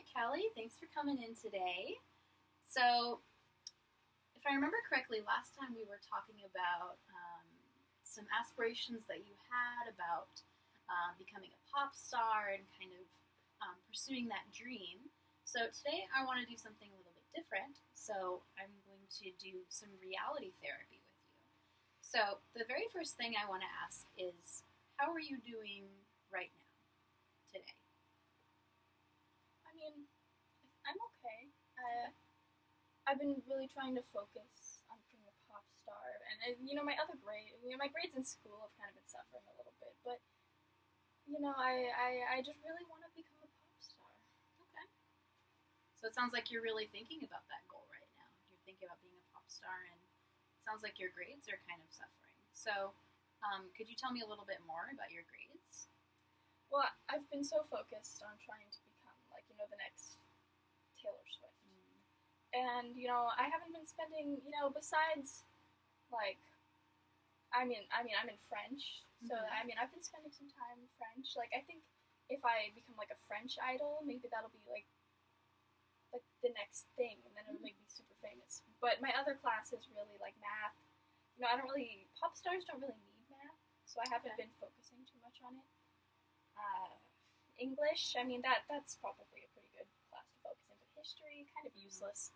right, Kelly, thanks for coming in today. So, if I remember correctly, last time we were talking about some aspirations that you had about becoming a pop star and kind of pursuing that dream. So, today I want to do something a little bit different. So, I'm going to do some reality therapy with you. So, the very first thing I want to ask is how are you doing right now, today? I mean, I'm okay. I've been really trying to focus on being a pop star, and my grades in school have kind of been suffering a little bit, but I just really want to become a pop star. Okay. So it sounds like you're really thinking about that goal right now. You're thinking about being a pop star, and it sounds like your grades are kind of suffering. So, could you tell me a little bit more about your grades? Well, I've been so focused on trying to become the next Taylor Swift. And I haven't been spending, besides like I'm in French, so I've been spending some time in French. Like I think if I become like a French idol, maybe that'll be like the next thing, and then it'll make me super famous. But my other classes really like math. I don't really pop stars don't really need math, so I haven't been focusing too much on it. English, I mean that's probably a pretty good class to focus in, but history kind of useless.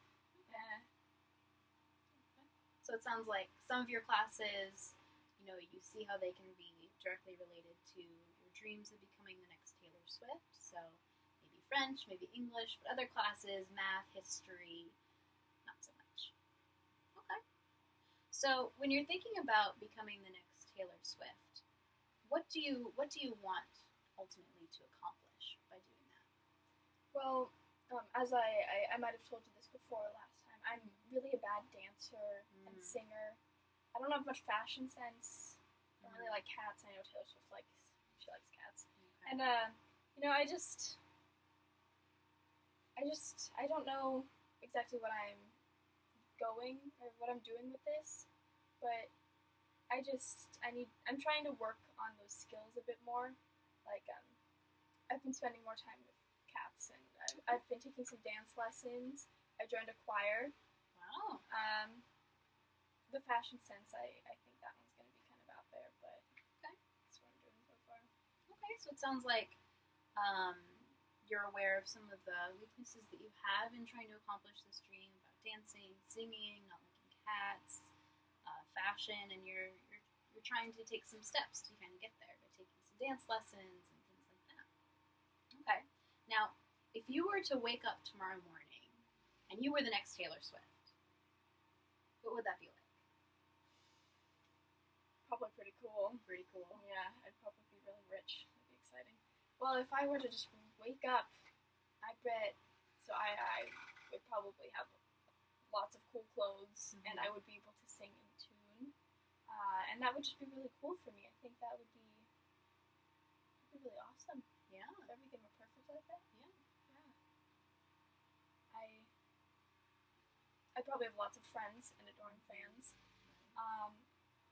So it sounds like some of your classes, you see how they can be directly related to your dreams of becoming the next Taylor Swift. So maybe French, maybe English, but other classes, math, history, not so much. Okay. So when you're thinking about becoming the next Taylor Swift, what do you want ultimately to accomplish by doing that? Well, as I might have told you this before last time, I'm really a bad dancer and singer. I don't have much fashion sense. I don't really like cats. I know Taylor Swift she likes cats. Okay. And I don't know exactly what I'm going or what I'm doing with this, but I'm trying to work on those skills a bit more. Like I've been spending more time with cats, and I've been taking some dance lessons. I joined a choir. Wow. The fashion sense, I think that one's going to be kind of out there, but okay, that's what I'm doing so far. Okay, so it sounds like you're aware of some of the weaknesses that you have in trying to accomplish this dream about dancing, singing, not liking cats, fashion, and you're trying to take some steps to kind of get there by taking some dance lessons and things like that. Okay. Now, if you were to wake up tomorrow morning and you were the next Taylor Swift, what would that be like? Probably pretty cool. Pretty cool. Yeah, I'd probably be really rich. That'd be exciting. Well, if I were to just wake up, I bet, so I would probably have lots of cool clothes, and I would be able to sing in tune, and that would just be really cool for me. I think that would be really awesome. Yeah. If everything were perfect like that. Yeah. I probably have lots of friends and adoring fans.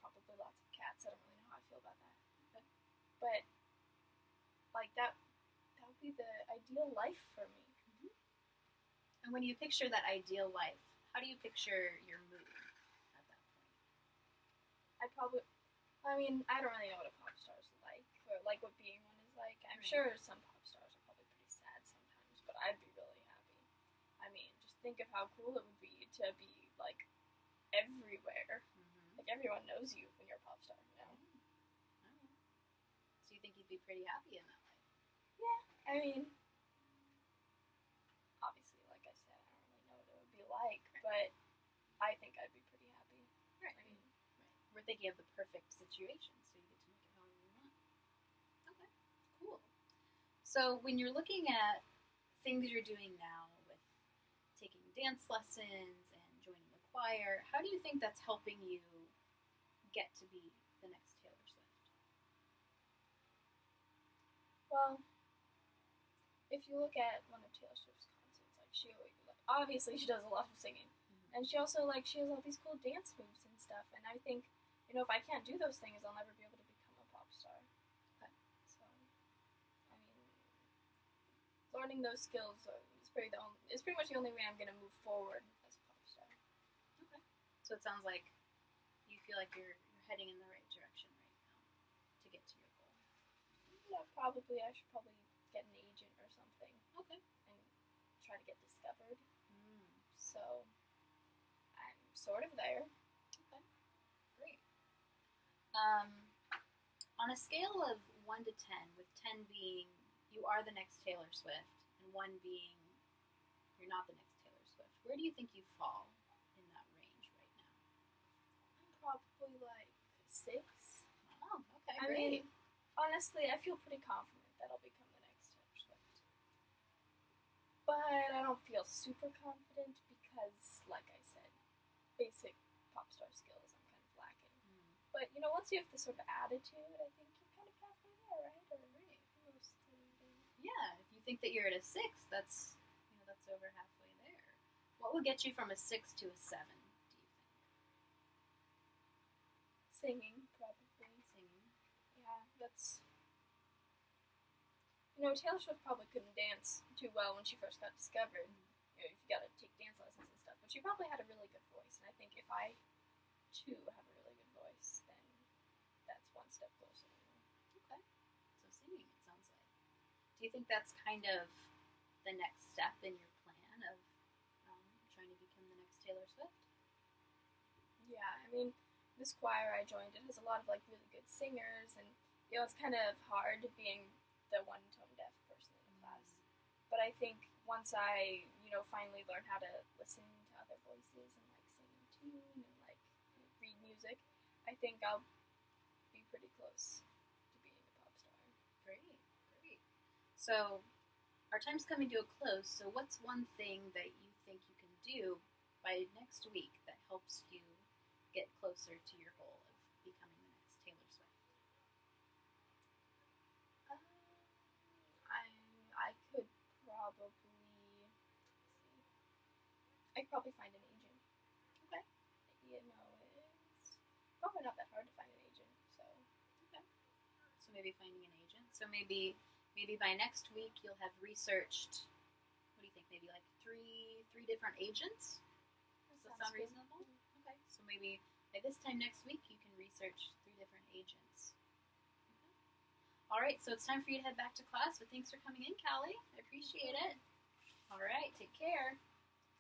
Probably lots of cats. I don't really know how I feel about that. But like that would be the ideal life for me. And when you picture that ideal life, how do you picture your mood at that point? I don't really know what a pop star's like, or like what being one is like. I'm Right. sure some pop stars are probably pretty sad sometimes, but I'd be really happy. I mean, just think of how cool it would be to be like everywhere. Like everyone knows you when you're a pop star, So you think you'd be pretty happy in that life? Yeah, I mean, obviously, like I said, I don't really know what it would be like, but I think I'd be pretty happy. Right. We're thinking of the perfect situation, so you get to make it however you want. Okay, cool. So when you're looking at things you're doing now with taking dance lessons and joining the choir, how do you think that's helping you get to be the next Taylor Swift? Well, if you look at one of Taylor Swift's concerts, obviously she does a lot of singing, and she also she has all these cool dance moves and stuff. And I think if I can't do those things, I'll never be able to become a pop star. So, I mean, learning those skills is It's pretty much the only way I'm gonna move forward as a pop star. Okay. So it sounds like you feel like you're heading in the right direction right now to get to your goal. Yeah, probably. I should probably get an agent or something. Okay. And try to get discovered. Mm. So I'm sort of there. Okay. Great. On a scale of 1 to 10, with 10 being you are the next Taylor Swift, and 1 being you're not the next Taylor Swift, where do you think you fall in that range right now? I'm probably like 6. Oh, okay, I great. mean, honestly, I feel pretty confident that I'll become the next Taylor Swift. But I don't feel super confident because, like I said, basic pop star skills I'm kind of lacking. Mm. But, once you have this sort of attitude, I think you're kind of halfway there, right? Or Right. mostly there. Yeah, if you think that you're at a 6, that's that's over halfway there. What would get you from a 6 to a 7, do you think? Singing, probably. Singing. Yeah, that's... Taylor Swift probably couldn't dance too well when she first got discovered. If you gotta take dance lessons and stuff. But she probably had a really good voice. And I think if I, too, have a really good voice, then that's one step closer. Okay. So singing, it sounds like. Do you think that's kind of the next step in your plan of trying to become the next Taylor Swift? Yeah, I mean, this choir I joined, it has a lot of, really good singers. And, it's kind of hard being the one-tone deaf person in the class. But I think once I, finally learn how to listen to other voices and sing in tune and read music, I think I'll be pretty close to being a pop star. Great. So our time's coming to a close. So what's one thing that you think you can do by next week that helps you get closer to your goal of becoming the next Taylor Swift? I could probably, I could probably find an agent. Okay. It's probably not that hard to find an agent, so. Okay. So maybe finding an agent. So maybe by next week you'll have researched, what do you think, maybe three different agents? Does that sound reasonable? Mm-hmm. Okay. So maybe by this time next week you can research 3 different agents. All right, so it's time for you to head back to class, but thanks for coming in, Callie. I appreciate it. All right, take care.